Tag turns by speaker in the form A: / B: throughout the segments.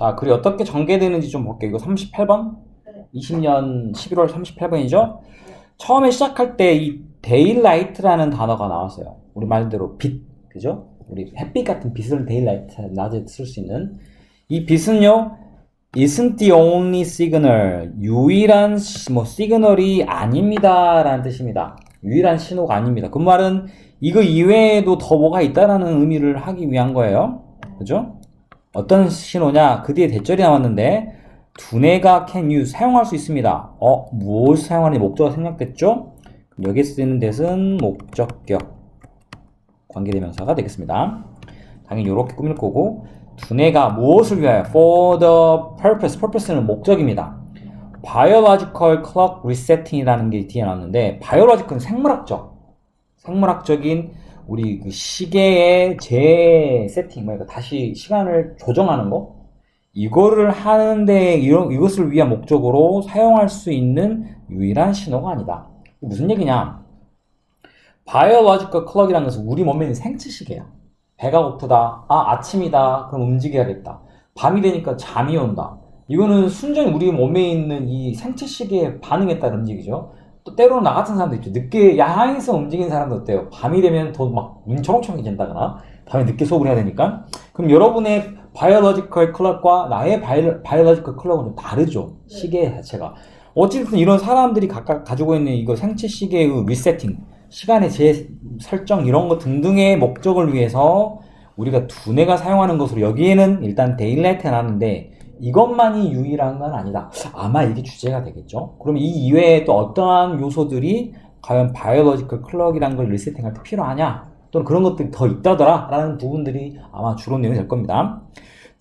A: 자, 글이 어떻게 전개되는지 좀 볼게요. 이거 38번?
B: 네.
A: 20년 11월 38번이죠? 처음에 시작할 때 이 데일라이트라는 단어가 나왔어요. 우리 말대로 빛, 그죠? 우리 햇빛 같은 빛을 데일라이트, 낮에 쓸 수 있는. 이 빛은요, isn't the only signal, 유일한 시그널이 아닙니다 라는 뜻입니다. 유일한 신호가 아닙니다. 그 말은 이거 이외에도 더 뭐가 있다라는 의미를 하기 위한 거예요. 그죠? 어떤 신호냐? 그 뒤에 대절이 나왔는데 두뇌가 can use, 사용할 수 있습니다. 무엇을 사용하는 목적어가 생략됐죠? 여기에 쓰이는 대신 목적격 관계대명사가 되겠습니다. 당연히 이렇게 꾸밀 거고, 두뇌가 무엇을 위하여? for the purpose, purpose는 목적입니다. biological clock resetting이라는 게 뒤에 나왔는데, biological은 생물학적인 우리 그 시계의 재세팅, 그러니까 다시 시간을 조정하는 거, 이거를 하는데 이것을 위한 목적으로 사용할 수 있는 유일한 신호가 아니다. 무슨 얘기냐? biological clock이라는 것은 우리 몸에 있는 생체시계야. 배가 고프다. 아침이다. 그럼 움직여야겠다. 밤이 되니까 잠이 온다. 이거는 순전히 우리 몸에 있는 이 생체시계에 반응에 따른 움직이죠. 또 때로는 나 같은 사람도 있죠. 늦게 야행성 움직이는 사람도 어때요? 밤이 되면 더 막 눈이 초롱초롱해진다거나 밤에 늦게 수업을 해야 되니까. 그럼 여러분의 바이올로지컬 클럭과 나의 바이올로지컬 클럭은 좀 다르죠. 시계 자체가. 어쨌든 이런 사람들이 각각 가지고 있는 이거 생체 시계의 리세팅, 시간의 재설정 이런 거 등등의 목적을 위해서 우리가 두뇌가 사용하는 것으로 여기에는 일단 데일라이트가 나왔는데 이것만이 유일한 건 아니다. 아마 이게 주제가 되겠죠. 그럼 이 이외에 또 어떠한 요소들이 과연 바이올로지컬 클럭이라는 걸 리세팅할 때 필요하냐? 또는 그런 것들이 더 있다더라 라는 부분들이 아마 주로 내용이 될 겁니다.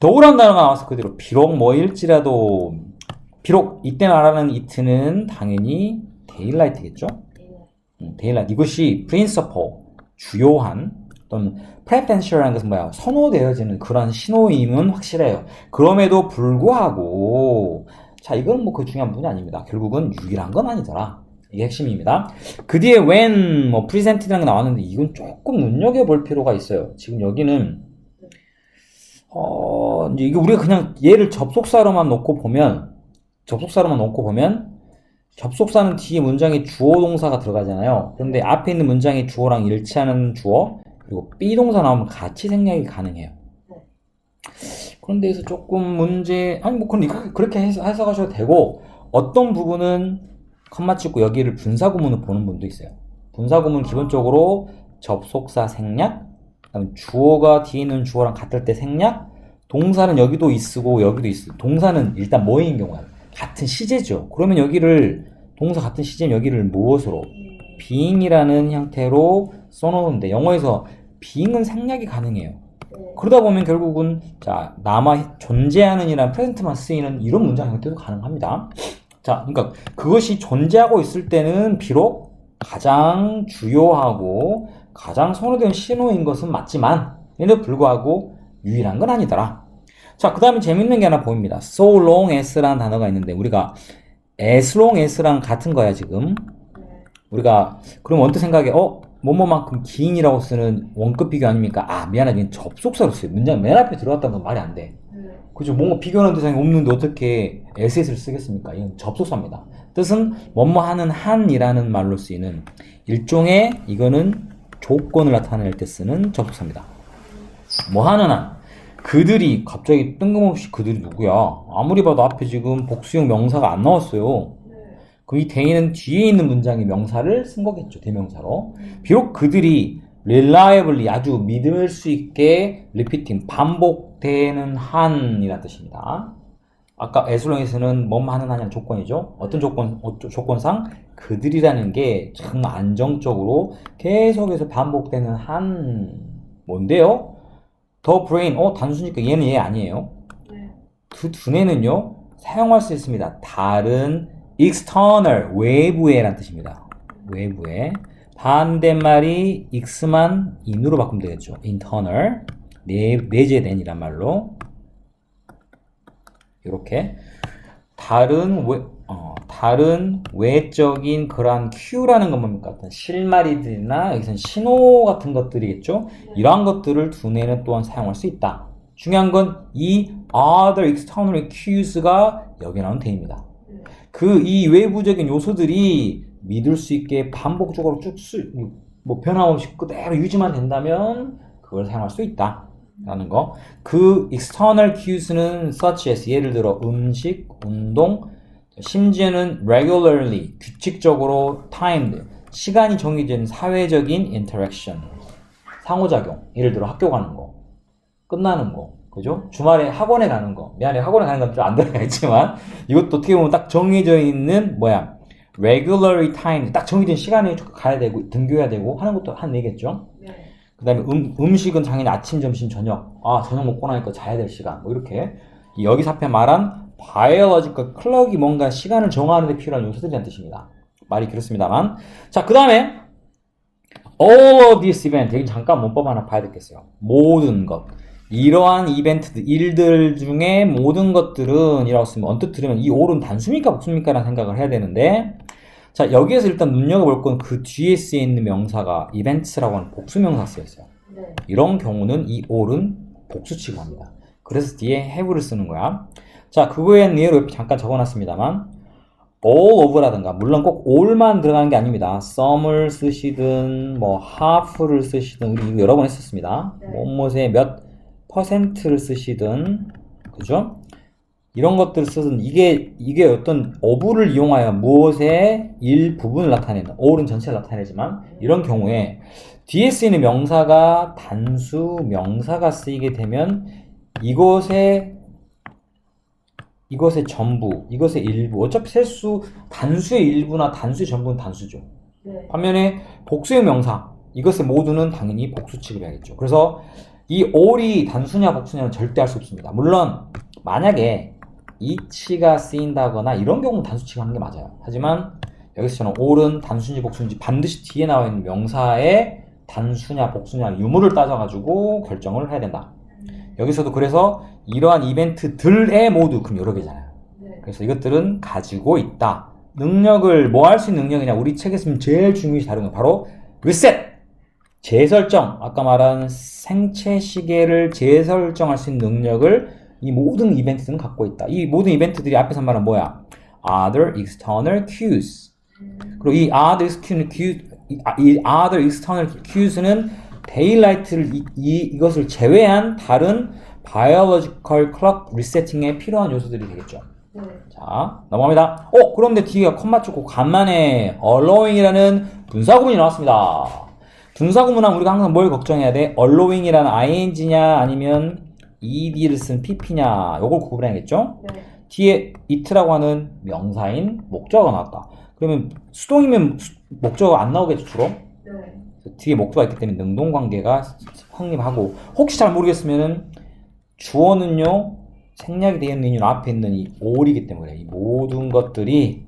A: 더우란 단어가 나와서 그대로 비록 뭐일지라도 비록 이때 말하는 이트는 당연히 데일라이트겠죠. 데일라이트, 이것이 principal, 주요한 또는 preferential이라는 것은 뭐야? 선호되어지는 그런 신호임은 확실해요. 그럼에도 불구하고 자, 이건 뭐 그 중요한 부분이 아닙니다. 결국은 유일한 건 아니더라. 이게 핵심입니다. 그 뒤에 when, present이라는 게 나왔는데 이건 조금 눈여겨볼 필요가 있어요. 지금 여기는 이제 이게 우리가 그냥 얘를 접속사로만 놓고 보면 접속사는 뒤에 문장에 주어 동사가 들어가잖아요. 그런데 앞에 있는 문장의 주어랑 일치하는 주어 그리고 be 동사 나오면 같이 생략이 가능해요. 그런 데에서 조금 문제, 아니 뭐 그렇게 해석하셔도 되고, 어떤 부분은 컴마 찍고 여기를 분사구문을 보는 분도 있어요. 분사구문 기본적으로 접속사 생략, 그다음에 주어가 뒤에 있는 주어랑 같을 때 생략, 동사는 여기도 있고 여기도 있어. 동사는 일단 뭐인 경우야? 같은 시제죠. 그러면 여기를 동사 같은 시제면 여기를 무엇으로? being이라는 형태로 써놓는데 영어에서 being은 생략이 가능해요. 그러다 보면 결국은 자 남아 존재하는 이란 프레젠트만 쓰이는 이런 문장 형태도 가능합니다. 자, 그러니까 그것이 존재하고 있을 때는 비록 가장 주요하고 가장 선호되는 신호인 것은 맞지만 에도 불구하고 유일한 건 아니더라. 자, 그 다음에 재밌는 게 하나 보입니다. so long as라는 단어가 있는데 우리가 as long as랑 같은 거야 지금. 우리가 그럼 언뜻 생각에 뭐뭐만큼 긴이라고 쓰는 원급 비교 아닙니까? 미안하게 접속사로 써요. 문장 맨 앞에 들어갔다는 건 말이 안 돼. 그죠? 뭔가 비교하는 대상이 없는데 어떻게 as를 쓰겠습니까? 이건 접속사입니다. 뜻은 뭐뭐 하는 한이라는 말로 쓰이는 일종의 이거는 조건을 나타낼 때 쓰는 접속사입니다. 뭐 하는 한. 그들이 갑자기 뜬금없이 그들이 누구야? 아무리 봐도 앞에 지금 복수형 명사가 안 나왔어요. 그럼 이 대인은 뒤에 있는 문장의 명사를 쓴 거겠죠. 대명사로. 비록 그들이 reliably 아주 믿을 수 있게 repeating 반복되는 한이라는 뜻입니다. 아까 as longas는 뭐뭐 하는 한이라는 조건이죠. 어떤 조건상 그들이라는 게 참 안정적으로 계속해서 반복되는 한 뭔데요? the brain 단순이니까 얘는 얘 아니에요. 그 두뇌는요 사용할 수 있습니다. 다른 external, 외부에 라는 뜻입니다. 외부에. 반대말이 x만 in으로 바꾸면 되겠죠. internal, 내재된 이란 말로. 이렇게. 다른 외적인 그러한 cue라는 건 뭡니까? 어떤 실마리들이나 여기서는 신호 같은 것들이겠죠. 이러한 것들을 두뇌는 또한 사용할 수 있다. 중요한 건 이 other external cues가 여기 나오는 대입니다. 그 이 외부적인 요소들이 믿을 수 있게 반복적으로 뭐 변함없이 그대로 유지만 된다면 그걸 사용할 수 있다 라는 거. 그 external cues는 such as 예를 들어 음식, 운동, 심지어는 regularly 규칙적으로 timed 시간이 정해진 사회적인 interaction 상호작용. 예를 들어 학교 가는 거, 끝나는 거, 그죠? 주말에 학원에 가는 거. 미안해, 학원에 가는 건 좀 안 들어가겠지만 이것도 어떻게 보면 딱 정해져 있는 regularly timed 딱 정해진 시간에 가야 되고 등교해야 되고 하는 것도 한 얘기겠죠.
B: 네.
A: 그 다음에 음식은 당연히 아침, 점심, 저녁. 저녁 먹고 나니까 자야 될 시간. 뭐 이렇게 여기서 앞에 말한 biological clock이 뭔가 시간을 정하는 데 필요한 요소들이라는 뜻입니다. 말이 그렇습니다만. 자, 그 다음에 all of this event. 여기 잠깐 문법 하나 봐야 되겠어요. 모든 것. 이러한 이벤트들, 일들 중에 모든 것들은 이라고 쓰면 언뜻 들으면 이 all은 단수입니까 복수입니까? 라는 생각을 해야 되는데 자, 여기에서 일단 눈여겨볼 건 그 뒤에 쓰여 있는 명사가 events라고 하는 복수명사 쓰였어요.
B: 네.
A: 이런 경우는 이 all은 복수 취급합니다. 그래서 뒤에 have를 쓰는 거야. 자, 그거에 대한 예로 잠깐 적어놨습니다만 all of라든가 물론 꼭 all만 들어가는 게 아닙니다. some을 쓰시든 뭐 half를 쓰시든 우리 이거 여러 번 했었습니다.
B: 네.
A: 뭐뭐의 몇 퍼센트를 쓰시든 그죠? 이런 것들을 쓰든 이게 어떤 of를 이용하여 무엇의 일부분을 나타내는 all은 전체를 나타내지만 이런 경우에 뒤에 쓰이는 명사가 단수 명사가 쓰이게 되면 이것의 전부, 이것의 일부 어차피 단수의 일부나 단수의 전부는 단수죠.
B: 네.
A: 반면에 복수의 명사 이것의 모두는 당연히 복수 취급해야겠죠. 그래서 이 all이 단수냐 복수냐는 절대 할 수 없습니다. 물론 만약에 each가 쓰인다거나 이런 경우는 단수 취급하는 게 맞아요. 하지만 여기서 저는 all은 단수인지 복수인지 반드시 뒤에 나와 있는 명사의 단수냐 복수냐 유무를 따져가지고 결정을 해야 된다. 여기서도 그래서 이러한 이벤트들의 모두 그럼 여러 개잖아요.
B: 네.
A: 그래서 이것들은 가지고 있다. 능력을 뭐 할 수 있는 능력이냐 우리 책에서 제일 중요시 다루는 거 바로 리셋 재설정, 아까 말한 생체 시계를 재설정할 수 있는 능력을 이 모든 이벤트들은 갖고 있다. 이 모든 이벤트들이 앞에서 말한 뭐야? Other external cues. 그리고 이 other external cues는 daylight를 이것을 제외한 다른 biological clock resetting에 필요한 요소들이 되겠죠.
B: 네.
A: 자, 넘어갑니다. 그런데 뒤가 콤마 찍고 간만에 allowing이라는 분사구문이 나왔습니다. 분사구문하면 우리가 항상 뭘 걱정해야 돼? allowing이라는 ing냐 아니면 ed를 쓴 pp냐 요걸 구분해야겠죠?
B: 네.
A: 뒤에 it라고 하는 명사인 목적어가 나왔다. 그러면 수동이면 목적어가 안 나오겠죠 주로?
B: 네.
A: 뒤에 목적어가 있기 때문에 능동관계가 성립하고 혹시 잘 모르겠으면은 주어는요 생략이 되어 있는 이유는 앞에 있는 이 all이기 때문에 이 모든 것들이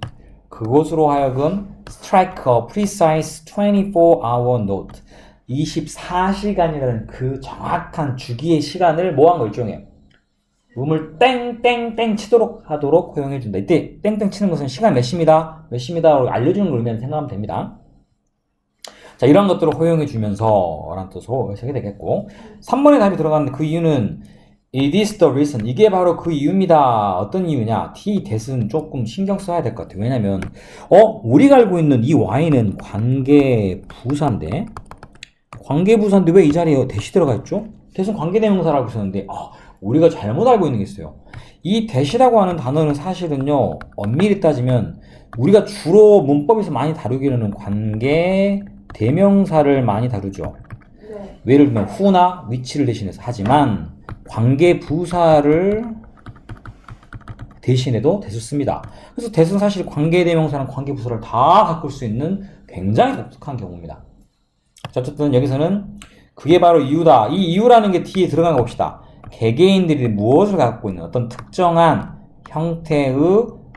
A: 그것으로 하여금 strike a precise 24-hour note 24시간이라는 그 정확한 주기의 시간을 뭐한 거 일종해요. 음을 땡땡땡 치도록 하도록 허용해준다. 이때 땡땡 치는 것은 시간 몇 시입니다. 몇 시입니다. 알려주는 걸 의미하는 생각하면 됩니다. 자, 이런 것들을 허용해주면서 라는 뜻으로 해석이 되겠고 3번의 답이 들어가는데 그 이유는 It is the reason. 이게 바로 그 이유입니다. 어떤 이유냐? T, that은 조금 신경 써야 될 것 같아요. 왜냐면 우리가 알고 있는 이 Y는 관계부사인데 왜 이 자리에 that이 들어가 있죠? that은 관계대명사라고 있었는데 우리가 잘못 알고 있는 게 있어요. 이 that이라고 하는 단어는 사실은요 엄밀히 따지면 우리가 주로 문법에서 많이 다루기로는 관계대명사를 많이 다루죠.
B: 네.
A: 예를 들면 who나 which를 대신해서 하지만 관계부사를 대신해도 that을 씁니다. 그래서 that은 사실 관계대명사랑 관계부사를 다 바꿀 수 있는 굉장히 독특한 경우입니다. 자, 어쨌든 여기서는 그게 바로 이유다. 이 이유라는 게 뒤에 들어간 거 봅시다. 개개인들이 무엇을 갖고 있는 어떤 특정한 형태의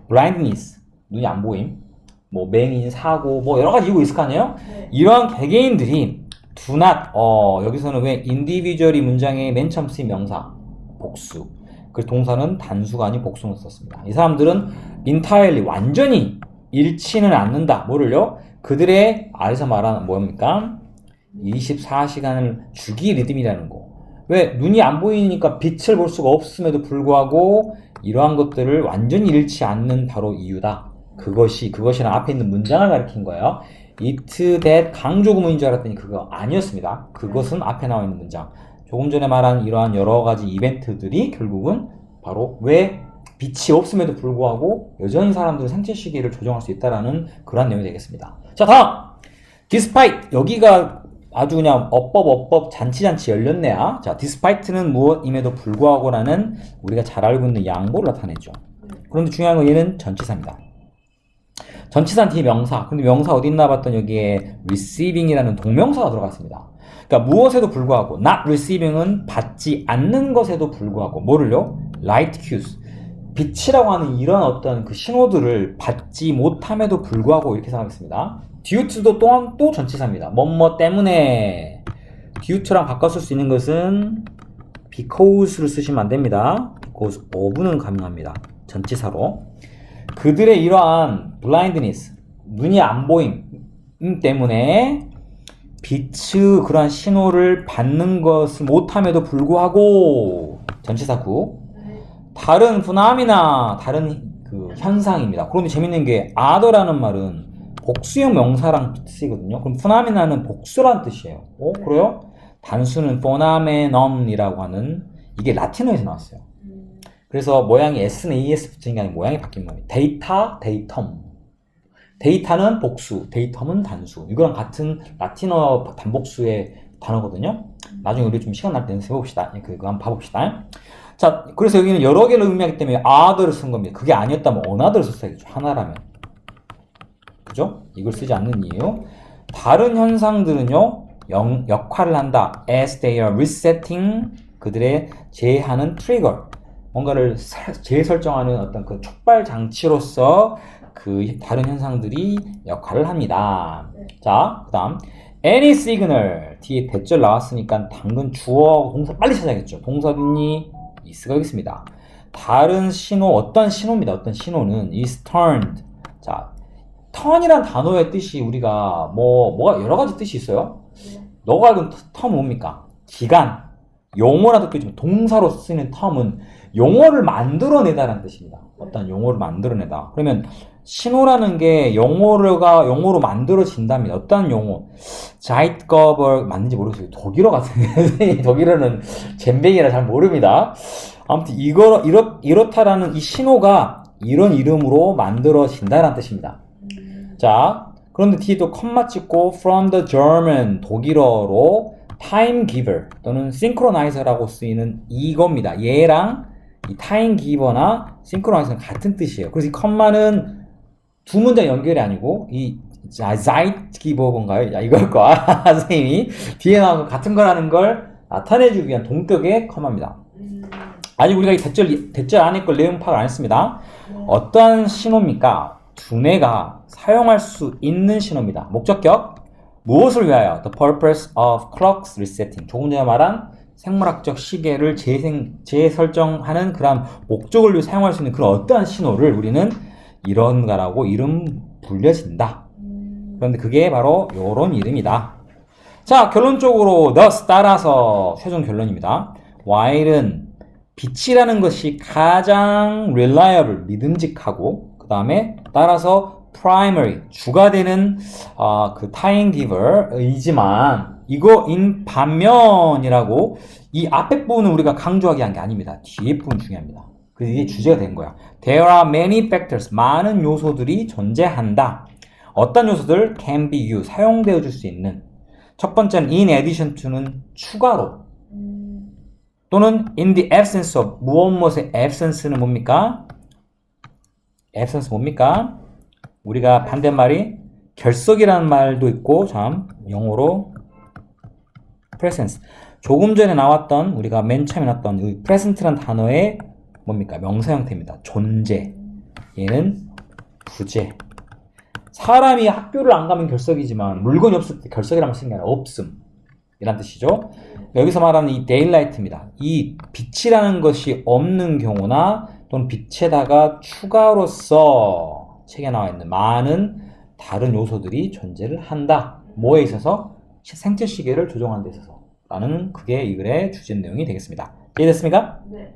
A: blindness, 눈이 안 보임, 뭐 맹인, 사고, 뭐 여러 가지 이유가 있을 거 아니에요?
B: 네.
A: 이러한 개개인들이 do not, 여기서는 왜 individual이 문장의 맨 처음 쓰인 명사, 복수. 그 동사는 단수가 아닌 복수를 썼습니다. 이 사람들은 entirely, 완전히 잃지는 않는다. 뭐를요? 그들의 아래서 말하는 뭡니까? 24시간을 주기 리듬이라는 거. 왜? 눈이 안 보이니까 빛을 볼 수가 없음에도 불구하고 이러한 것들을 완전히 잃지 않는 바로 이유다. 그것이랑 앞에 있는 문장을 가리킨 거예요. it, that 강조구문인 줄 알았더니 그거 아니었습니다. 그것은 앞에 나와 있는 문장. 조금 전에 말한 이러한 여러 가지 이벤트들이 결국은 바로 왜 빛이 없음에도 불구하고 여전히 사람들은 생체 시계를 조정할 수 있다라는 그런 내용이 되겠습니다. 자, 다음! despite 여기가 아주 그냥 어법 잔치 열렸네야. 자, despite는 무엇임에도 불구하고라는 우리가 잘 알고 있는 양보를 나타내죠. 그런데 중요한 건 얘는 전치사입니다. 전치사는 뒤에 명사. 근데 명사 어디 있나 봤더니 여기에 receiving이라는 동명사가 들어갔습니다. 그러니까 무엇에도 불구하고 not receiving은 받지 않는 것에도 불구하고 뭐를요? light cues. 빛이라고 하는 이런 어떤 그 신호들을 받지 못함에도 불구하고 이렇게 생각했습니다. due to도 또한 또 전치사입니다. 뭐뭐 때문에 due to랑 바꿔 쓸 수 있는 것은 because를 쓰시면 안 됩니다. because of는 가능합니다. 전치사로. 그들의 이러한 blindness, 눈이 안 보임 때문에 빛의 그러한 신호를 받는 것을 못함에도 불구하고 전치사구 다른 phenome나 다른 그 현상입니다. 그런데 재밌는 게 other라는 말은 복수형 명사랑 쓰이거든요. 그럼 phenomena는 복수라는 뜻이에요. 그래요? 단수는 phenomenon이라고 하는 이게 라틴어에서 나왔어요. 그래서 모양이 s는 es 붙은 게 아니라 모양이 바뀐 거예요. 데이터, 데이텀. 데이터는 복수, 데이텀은 단수. 이거랑 같은 라틴어 단복수의 단어거든요. 나중에 우리 좀 시간 날 때 연습해봅시다. 그거 한번 봐봅시다. 자, 그래서 여기는 여러 개를 의미하기 때문에 other를 쓴 겁니다. 그게 아니었다면 another를 썼어야겠죠. 하나라면. 그죠? 이걸 쓰지 않는 이유. 다른 현상들은요, 역할을 한다. as they are resetting, 그들의 재하는 트리거. 뭔가를 재설정하는 어떤 그 촉발 장치로서 그 다른 현상들이 역할을 합니다. 자, 그 다음. any signal. 뒤에 대절 나왔으니까 당근 주어, 동사 빨리 찾아야겠죠. 동사 어딨니? is가 여기 있습니다. 다른 신호, 어떤 신호입니다. 어떤 신호는 is turned. 자, turn이란 단어의 뜻이 우리가 뭐가 여러 가지 뜻이 있어요. 너가 알고 있는 텀은 뭡니까? 기간. 용어라도 있지만 동사로 쓰는 텀은 용어를 만들어내다라는 뜻입니다. 어떤 용어를 만들어내다. 그러면 신호라는 게 용어로 만들어진답니다. 어떤 용어? 자이트거벌 맞는지 모르겠어요. 독일어 같은데 독일어는 잼뱅이라 잘 모릅니다. 아무튼 이렇다라는 이 신호가 이런 이름으로 만들어진다라는 뜻입니다. 자, 그런데 뒤에 또 컴마 찍고 from the German 독일어로 time giver 또는 synchronizer라고 쓰이는 이겁니다. 얘랑 이 time giver나 synchronizer는 같은 뜻이에요. 그래서 이 컴마는 두 문장 연결이 아니고 이 Zeitgeber인가요? 야, 이걸 거야. 선생님이 뒤에 나오는 같은 거라는 걸 나타내주기 위한 동격의 컴마입니다. 아직 우리가 이 대절 안에 걸 내용 파악을 안 했습니다. 어떠한 신호입니까? 두뇌가 사용할 수 있는 신호입니다. 목적격 무엇을 위하여? The purpose of clocks resetting. 조금 전에 말한 생물학적 시계를 재설정하는 그런 목적을 위해 사용할 수 있는 그런 어떠한 신호를 우리는 이런 거라고 이름 불려진다. 그런데 그게 바로 요런 이름이다. 자, 결론적으로 thus 따라서 최종 결론입니다. while은 빛이라는 것이 가장 reliable 믿음직하고 그 다음에 따라서 primary 주가 되는 그 time giver이지만 이거인 반면이라고 이 앞에 부분은 우리가 강조하게 한 게 아닙니다. 뒤에 부분 중요합니다. 그래서 이게 주제가 된 거야. There are many factors. 많은 요소들이 존재한다. 어떤 요소들? Can be used. 사용되어 줄 수 있는. 첫 번째는 in addition to는 추가로. 또는 in the absence of. 무엇의 absence는 뭡니까? absence 뭡니까? 우리가 반대말이 결석이라는 말도 있고 참 영어로 presence. 조금 전에 나왔던 우리가 맨 처음에 나왔던 이 present라는 단어의 뭡니까? 명사 형태입니다. 존재. 얘는 부재. 사람이 학교를 안 가면 결석이지만 물건이 없을 때 결석이라는 걸 쓰는 게 아니라 없음. 이란 뜻이죠. 여기서 말하는 이 daylight입니다. 이 빛이라는 것이 없는 경우나 또는 빛에다가 추가로서 책에 나와 있는 많은 다른 요소들이 존재를 한다. 뭐에 있어서? 생체 시계를 조정하는 데 있어서. 라는 그게 이 글의 주제 내용이 되겠습니다. 이해됐습니까?
B: 네.